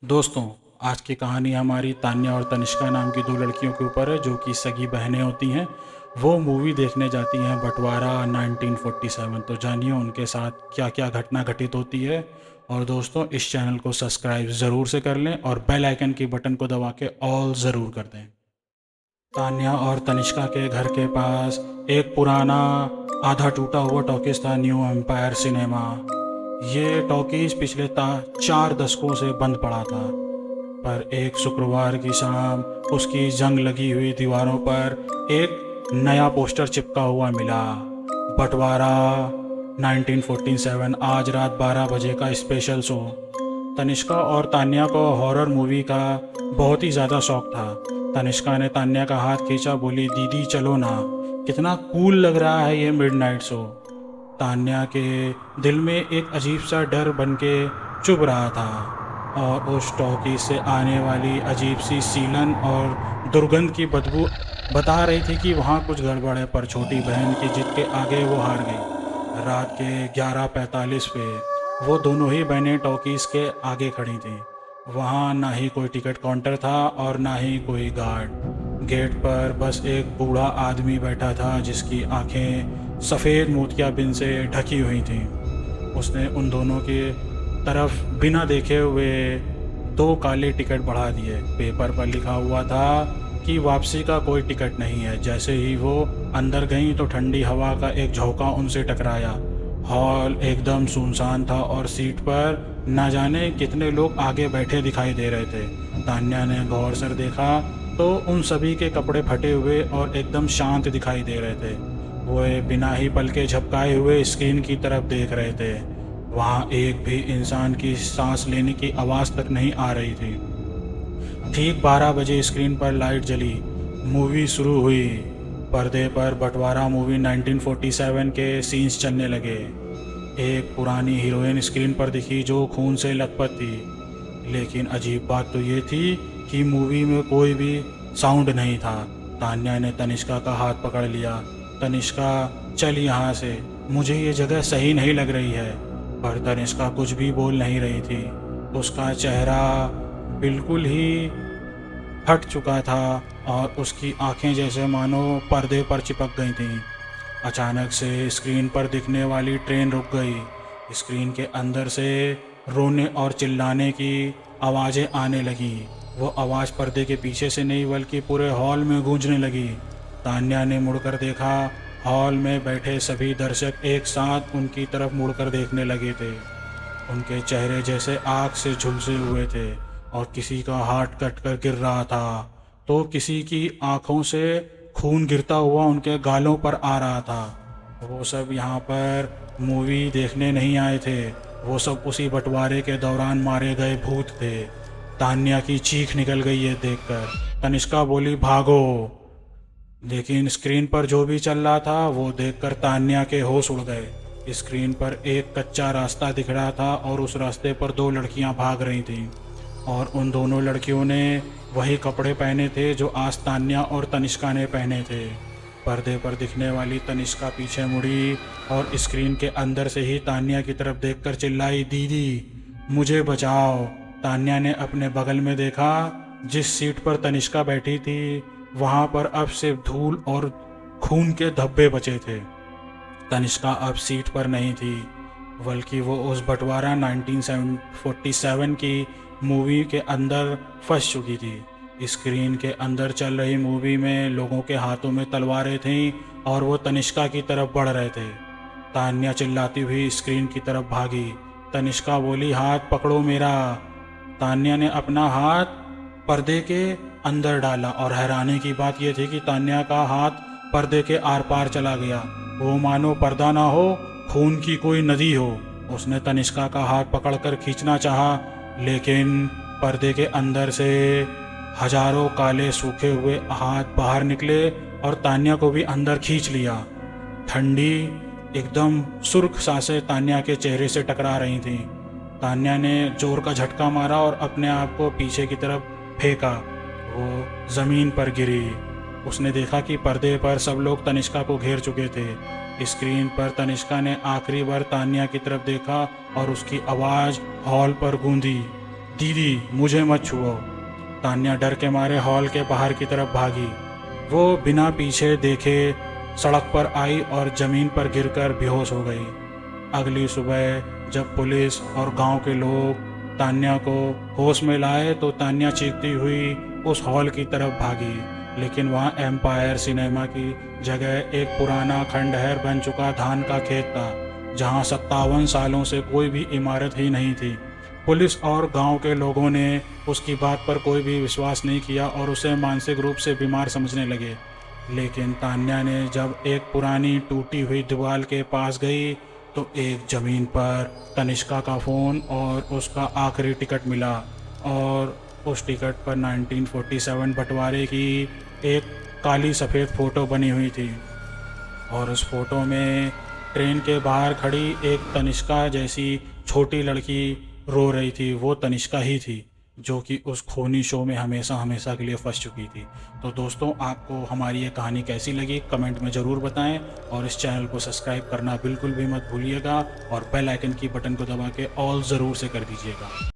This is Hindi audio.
दोस्तों, आज की कहानी हमारी तान्या और तनिष्का नाम की दो लड़कियों के ऊपर है जो कि सगी बहनें होती हैं। वो मूवी देखने जाती हैं बंटवारा 1947। तो जानिए उनके साथ क्या क्या घटना घटित होती है। और दोस्तों, इस चैनल को सब्सक्राइब ज़रूर से कर लें और बेल आइकन की बटन को दबा के ऑल ज़रूर कर दें। तान्या और तनिष्का के घर के पास एक पुराना आधा टूटा हुआ टॉकीज था, न्यू एम्पायर सिनेमा। ये टॉकीज पिछले 4 दशकों से बंद पड़ा था, पर एक शुक्रवार की शाम उसकी जंग लगी हुई दीवारों पर एक नया पोस्टर चिपका हुआ मिला। बंटवारा 1947, आज रात 12 बजे का स्पेशल शो। तनिष्का और तान्या को हॉरर मूवी का बहुत ही ज़्यादा शौक था। तनिष्का ने तान्या का हाथ खींचा, बोली, दीदी चलो ना, कितना कूल लग रहा है ये मिडनाइट शो। तान्या के दिल में एक अजीब सा डर बन के चुभ रहा था, और उस टॉकी से आने वाली अजीब सी सीलन और दुर्गंध की बदबू बता रही थी कि वहाँ कुछ गड़बड़ है। पर छोटी बहन की जिद के आगे वो हार गई। रात के 11:45 पे वो दोनों ही बहनें टॉकीज़ के आगे खड़ी थीं। वहाँ ना ही कोई टिकट काउंटर था और ना ही कोई गार्ड। गेट पर बस एक बूढ़ा आदमी बैठा था जिसकी आंखें सफ़ेद मोतियाबिंद से ढकी हुई थीं। उसने उन दोनों के तरफ बिना देखे हुए 2 काले टिकट बढ़ा दिए। पेपर पर लिखा हुआ था कि वापसी का कोई टिकट नहीं है। जैसे ही वो अंदर गईं तो ठंडी हवा का एक झोंका उनसे टकराया। हॉल एकदम सुनसान था और सीट पर न जाने कितने लोग आगे बैठे दिखाई दे रहे थे। तान्या ने गौर से देखा तो उन सभी के कपड़े फटे हुए और एकदम शांत दिखाई दे रहे थे। वो बिना ही पलके झपकाए हुए स्क्रीन की तरफ देख रहे थे। वहाँ एक भी इंसान की सांस लेने की आवाज़ तक नहीं आ रही थी। ठीक 12 बजे स्क्रीन पर लाइट जली, मूवी शुरू हुई। पर्दे पर बंटवारा मूवी 1947 के सीन्स चलने लगे। एक पुरानी हीरोइन स्क्रीन पर दिखी जो खून से लथपथ थी। लेकिन अजीब बात तो ये थी कि मूवी में कोई भी साउंड नहीं था। तान्या ने तनिष्का का हाथ पकड़ लिया। तनिष्का, चल यहाँ से, मुझे ये जगह सही नहीं लग रही है। पर तनिष्का कुछ भी बोल नहीं रही थी। उसका चेहरा बिल्कुल ही फट चुका था और उसकी आंखें जैसे मानो पर्दे पर चिपक गई थीं। अचानक से स्क्रीन पर दिखने वाली ट्रेन रुक गई। स्क्रीन के अंदर से रोने और चिल्लाने की आवाज़ें आने लगीं। वो आवाज़ पर्दे के पीछे से नहीं बल्कि पूरे हॉल में गूंजने लगी। तान्या ने मुड़कर देखा। हॉल में बैठे सभी दर्शक एक साथ उनकी तरफ मुड़कर देखने लगे थे। उनके चेहरे जैसे आग से झुलसे हुए थे और किसी का हार्ट कट कर गिर रहा था तो किसी की आंखों से खून गिरता हुआ उनके गालों पर आ रहा था। वो सब यहाँ पर मूवी देखने नहीं आए थे, वो सब उसी बंटवारे के दौरान मारे गए भूत थे। तान्या की चीख निकल गई ये देखकर। तनिष्का बोली, भागो। लेकिन स्क्रीन पर जो भी चल रहा था वो देखकर तान्या के होश उड़ गए। स्क्रीन पर एक कच्चा रास्ता दिख रहा था और उस रास्ते पर 2 लड़कियां भाग रही थीं, और उन दोनों लड़कियों ने वही कपड़े पहने थे जो आज तान्या और तनिष्का ने पहने थे। पर्दे पर दिखने वाली तनिष्का पीछे मुड़ी और स्क्रीन के अंदर से ही तान्या की तरफ देखकर चिल्लाई, दीदी मुझे बचाओ। तान्या ने अपने बगल में देखा। जिस सीट पर तनिष्का बैठी थी वहाँ पर अब सिर्फ धूल और खून के धब्बे बचे थे। तनिष्का अब सीट पर नहीं थी, बल्कि वो उस बंटवारा 1947 की मूवी के अंदर फंस चुकी थी। स्क्रीन के अंदर चल रही मूवी में लोगों के हाथों में तलवारें थीं और वो तनिष्का की तरफ बढ़ रहे थे। तान्या चिल्लाती हुई स्क्रीन की तरफ भागी। तनिष्का बोली, हाथ पकड़ो मेरा। तान्या ने अपना हाथ पर्दे के अंदर डाला और हैरानी की बात यह थी कि तान्या का हाथ पर्दे के आर पार चला गया। वो मानो पर्दा ना हो, खून की कोई नदी हो। उसने तनिष्का का हाथ पकड़कर खींचना चाहा, लेकिन पर्दे के अंदर से हजारों काले सूखे हुए हाथ बाहर निकले और तान्या को भी अंदर खींच लिया। ठंडी एकदम सुर्ख सांसें तान्या के चेहरे से टकरा रही थीं। तान्या ने जोर का झटका मारा और अपने आप को पीछे की तरफ फेंका। वो ज़मीन पर गिरी। उसने देखा कि पर्दे पर सब लोग तनिष्का को घेर चुके थे। स्क्रीन पर तनिष्का ने आखिरी बार तान्या की तरफ देखा और उसकी आवाज़ हॉल पर गूंजी, दीदी मुझे मत छुओ। तान्या डर के मारे हॉल के बाहर की तरफ भागी। वो बिना पीछे देखे सड़क पर आई और ज़मीन पर गिरकर बेहोश हो गई। अगली सुबह जब पुलिस और गांव के लोग तान्या को होश में लाए तो तान्या चीखती हुई उस हॉल की तरफ भागी, लेकिन वहाँ एम्पायर सिनेमा की जगह एक पुराना खंडहर बन चुका धान का खेत था, जहाँ 57 सालों से कोई भी इमारत ही नहीं थी। पुलिस और गांव के लोगों ने उसकी बात पर कोई भी विश्वास नहीं किया और उसे मानसिक रूप से बीमार समझने लगे। लेकिन तान्या ने जब एक पुरानी टूटी हुई दीवार के पास गई तो एक ज़मीन पर तनिष्का का फ़ोन और उसका आखिरी टिकट मिला, और उस टिकट पर 1947 बंटवारे की एक काली सफ़ेद फ़ोटो बनी हुई थी। और उस फोटो में ट्रेन के बाहर खड़ी एक तनिष्का जैसी छोटी लड़की रो रही थी। वो तनिष्का ही थी जो कि उस खूनी शो में हमेशा हमेशा के लिए फंस चुकी थी। तो दोस्तों, आपको हमारी ये कहानी कैसी लगी कमेंट में ज़रूर बताएं, और इस चैनल को सब्सक्राइब करना बिल्कुल भी मत भूलिएगा और बेल आइकन की बटन को दबा के ऑल ज़रूर से कर दीजिएगा।